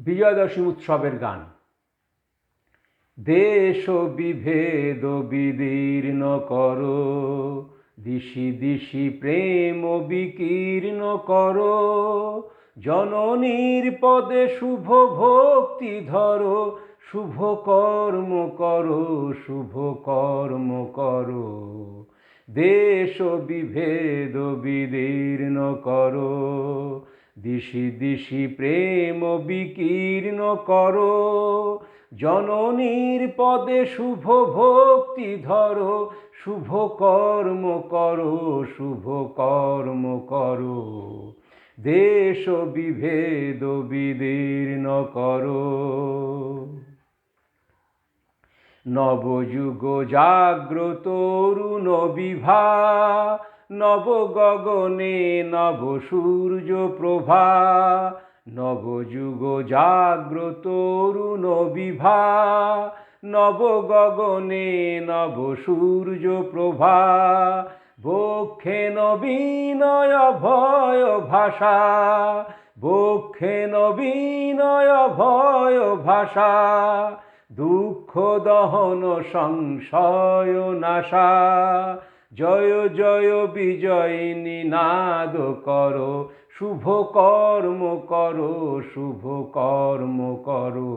বিজয়া দশমী উৎসবের গান। দেশ বিভেদ বিদীর্ণ করো, দিশি দিশি প্রেম বিকীর্ণ করো, জননীর পদে শুভ ভক্তি ধরো, শুভ কর্ম করো, শুভ কর্ম করো। দেশ বিভেদ বিদীর্ণ করো, দিশি দিশি প্রেম বিকীর্ণ করো, জননীর পদে শুভ ভক্তি ধরো, শুভ কর্ম করো, শুভ কর্ম করো। দেশ বিভেদ বিদীর্ণ করো। নবযুগ জাগ্রত অরুণ বিভা, নব গগনে নব সূর্য প্রভা। নবযুগ জাগ্রত অরুণ বিভা, নব গগনে নব সূর্য প্রভা। বক্ষে নবীনয় ভয় ভাষা, বক্ষে নবীনয় ভয় ভাষা। দুঃখ দহন সংশয় নাশা, জয় জয় বিজয় নিনাদ করো, শুভ কর্ম করো, শুভ কর্ম করো।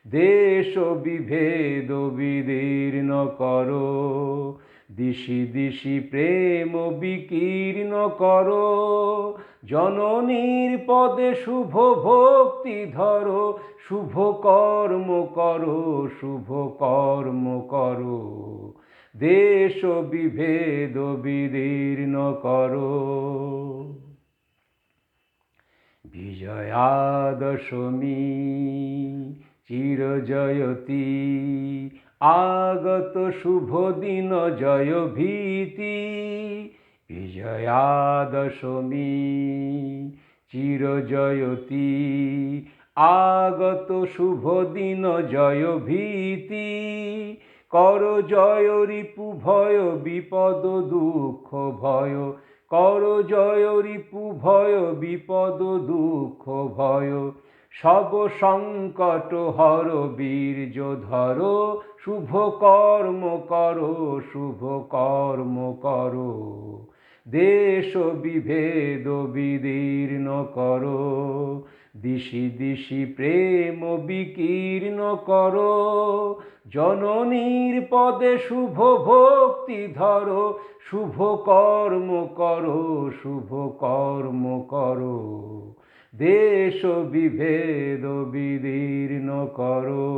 দেশ বিভেদ বিদীর্ণ করো, দিশি দিশি প্রেম বিকীর্ণ করো, জননীর পদে শুভ ভক্তি ধরো, শুভ কর্ম করো, শুভ কর্ম করো। দেশ বিভেদ বিদীর্ণ করো। বিজয়া দশমী চির জয়তী, আগত শুভ দিন জয় ভীতি। বিজয়া দশমী চির জয়তী, আগত শুভ দিন জয় ভীতি। কর জয় রিপু ভয় বিপদ দুঃখ ভয়, কর জয় রিপু ভয় বিপদ দুঃখ ভয়। সব সংকট হর বীর্য ধরো, শুভ কর্ম করো, শুভ কর্ম করো। দেশ বিভেদ বিদীর্ণ করো, দিশি দিশি প্রেম বিকীর্ণ করো, জননীর পদে শুভ ভক্তি ধরো, শুভ কর্ম করো, শুভ কর্ম করো। দেশ বিভেদ বিদীর্ণ করো।